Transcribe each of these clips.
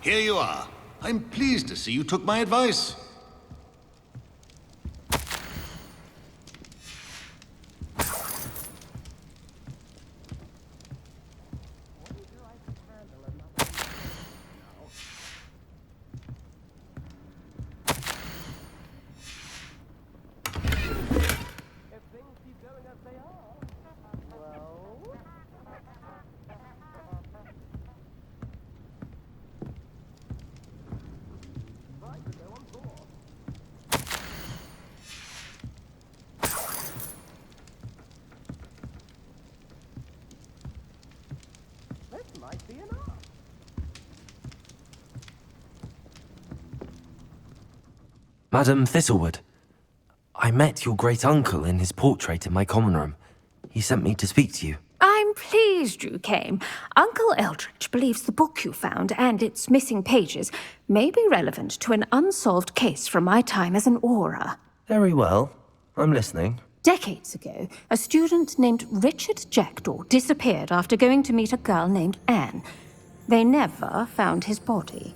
Here you are. I'm pleased to see you took my advice. Madam Thistlewood, I met your great-uncle in his portrait in my common room. He sent me to speak to you. I'm pleased you came. Uncle Eldridge believes the book you found and its missing pages may be relevant to an unsolved case from my time as an aura. Very well. I'm listening. Decades ago, a student named Richard Jackdaw disappeared after going to meet a girl named Anne. They never found his body.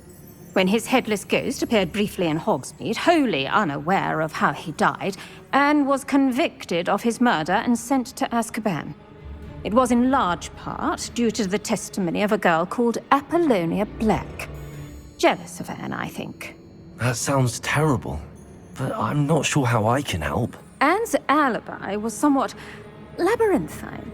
When his headless ghost appeared briefly in Hogsmeade, wholly unaware of how he died, Anne was convicted of his murder and sent to Azkaban. It was in large part due to the testimony of a girl called Apollonia Black. Jealous of Anne, I think. That sounds terrible, but I'm not sure how I can help. Anne's alibi was somewhat labyrinthine.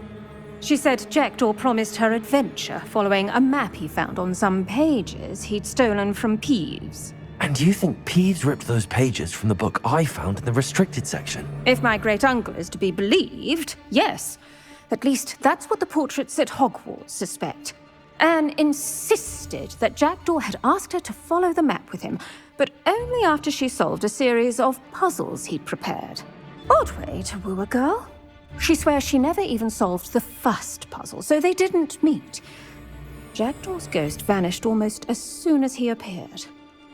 She said Jackdaw promised her adventure following a map he found on some pages he'd stolen from Peeves. And you think Peeves ripped those pages from the book I found in the restricted section? If my great-uncle is to be believed, yes. At least that's what the portraits at Hogwarts suspect. Anne insisted that Jackdaw had asked her to follow the map with him, but only after she solved a series of puzzles he'd prepared. Odd way to woo a girl. She swears she never even solved the first puzzle, so they didn't meet. Jackdaw's ghost vanished almost as soon as he appeared.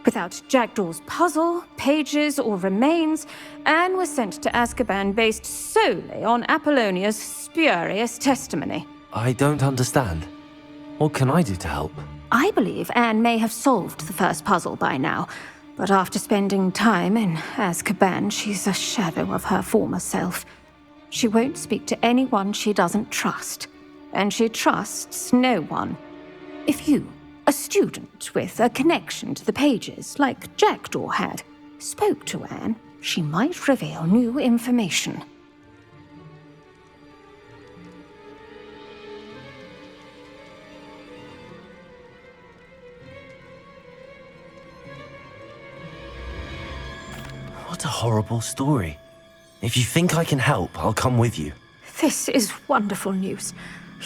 Without Jackdaw's puzzle, pages, or remains, Anne was sent to Azkaban based solely on Apollonia's spurious testimony. I don't understand. What can I do to help? I believe Anne may have solved the first puzzle by now, but after spending time in Azkaban, she's a shadow of her former self. She won't speak to anyone she doesn't trust, and she trusts no one. If you, a student with a connection to the pages, like Jackdaw had, spoke to Anne, she might reveal new information. What a horrible story. If you think I can help, I'll come with you. This is wonderful news.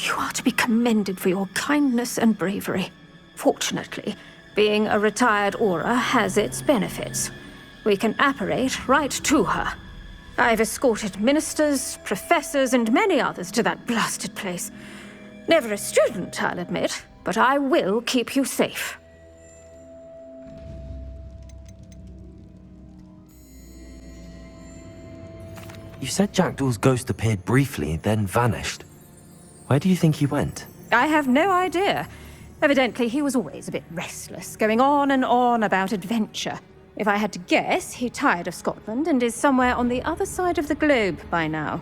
You are to be commended for your kindness and bravery. Fortunately, being a retired aura has its benefits. We can apparate right to her. I've escorted ministers, professors, and many others to that blasted place. Never a student, I'll admit, but I will keep you safe. You said Jackdaw's ghost appeared briefly, then vanished. Where do you think he went? I have no idea. Evidently, he was always a bit restless, going on and on about adventure. If I had to guess, he tired of Scotland and is somewhere on the other side of the globe by now.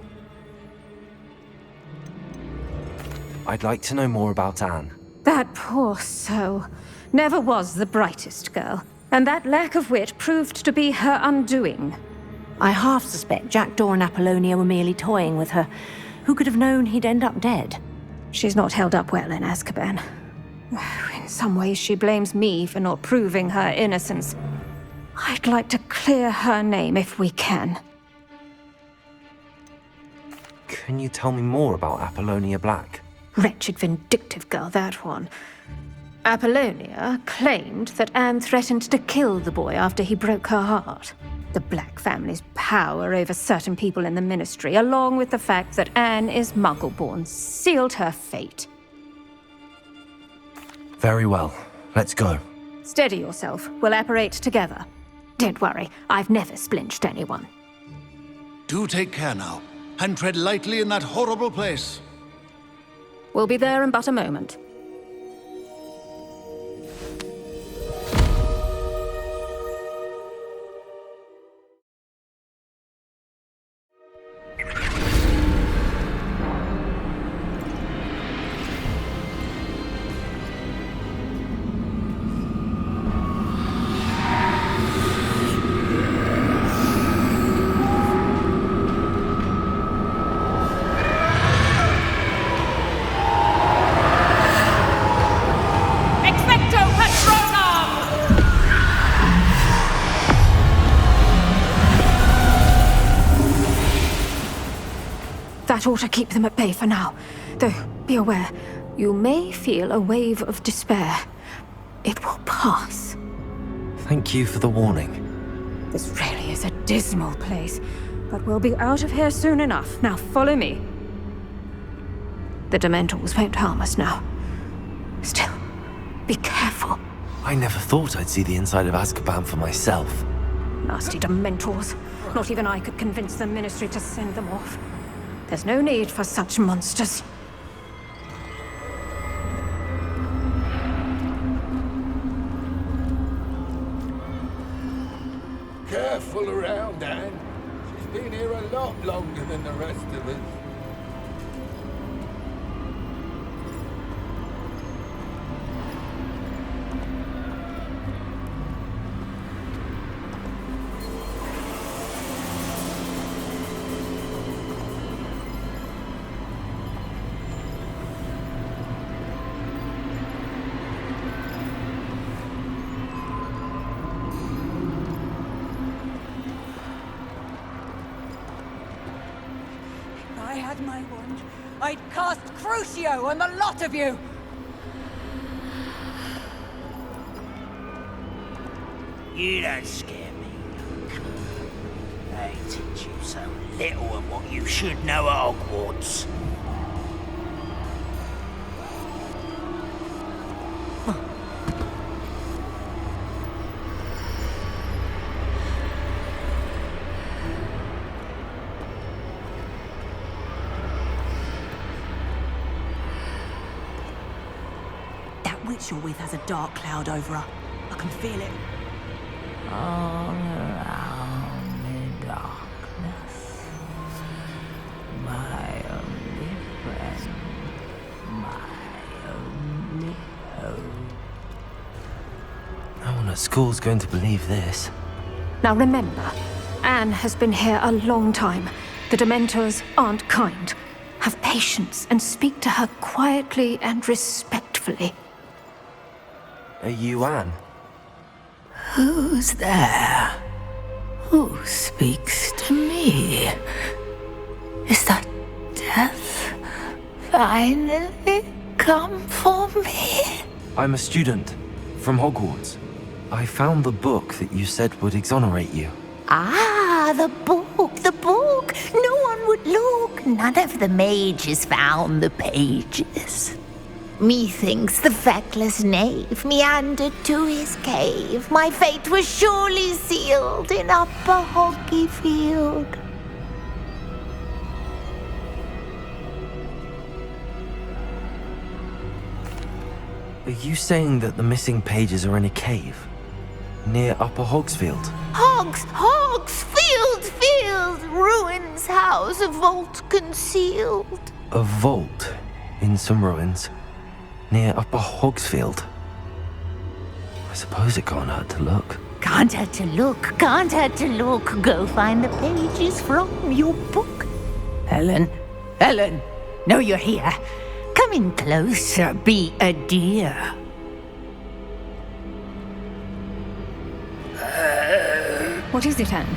I'd like to know more about Anne. That poor soul. Never was the brightest girl, and that lack of wit proved to be her undoing. I half suspect Jackdaw and Apollonia were merely toying with her. Who could have known he'd end up dead? She's not held up well in Azkaban. In some ways, she blames me for not proving her innocence. I'd like to clear her name if we can. Can you tell me more about Apollonia Black? Wretched, vindictive girl, that one. Apollonia claimed that Anne threatened to kill the boy after he broke her heart. The Black family's power over certain people in the Ministry, along with the fact that Anne is Muggle-born, sealed her fate. Very well. Let's go. Steady yourself. We'll apparate together. Don't worry, I've never splinched anyone. Do take care now, and tread lightly in that horrible place. We'll be there in but a moment. That ought to keep them at bay for now. Though, be aware, you may feel a wave of despair. It will pass. Thank you for the warning. This really is a dismal place, but we'll be out of here soon enough. Now follow me. The Dementors won't harm us now. Still, be careful. I never thought I'd see the inside of Azkaban for myself. Nasty Dementors. Not even I could convince the Ministry to send them off. There's no need for such monsters. Careful around, Anne. She's been here a lot longer than the rest of us. I had my wand, I'd cast Crucio on the lot of you! You don't scare me, young. They teach you so little of what you should know at Hogwarts. That witch you're with has a dark cloud over her. I can feel it. All around the darkness, my only friend, my only hope. No one at school's going to believe this. Now remember, Anne has been here a long time. The Dementors aren't kind. Have patience and speak to her quietly and respectfully. Are you Anne? Who's there? Who speaks to me? Is that death finally come for me? I'm a student from Hogwarts. I found the book that you said would exonerate you. Ah, the book, the book. No one would look. None of the mages found the pages. Methinks the feckless knave meandered to his cave. My fate was surely sealed in Upper Hoggyfield. Are you saying that the missing pages are in a cave? Near Upper Hogsfield? Field, ruins house, a vault concealed. A vault in some ruins? Near Upper Hogsfield? I suppose it can't hurt to look. Can't hurt to look. Go find the pages from your book. Helen, know you're here. Come in closer, be a dear. What is it, Anne?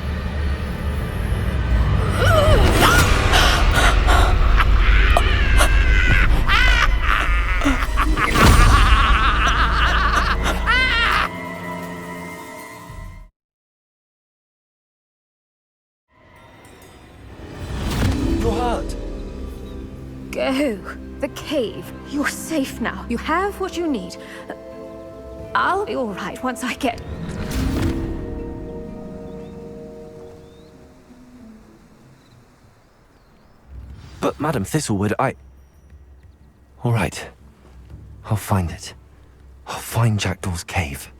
You're hurt. Go. The cave. You're safe now. You have what you need. I'll be all right once I get... But Madam Thistlewood, All right. I'll find it. I'll find Jackdaw's cave.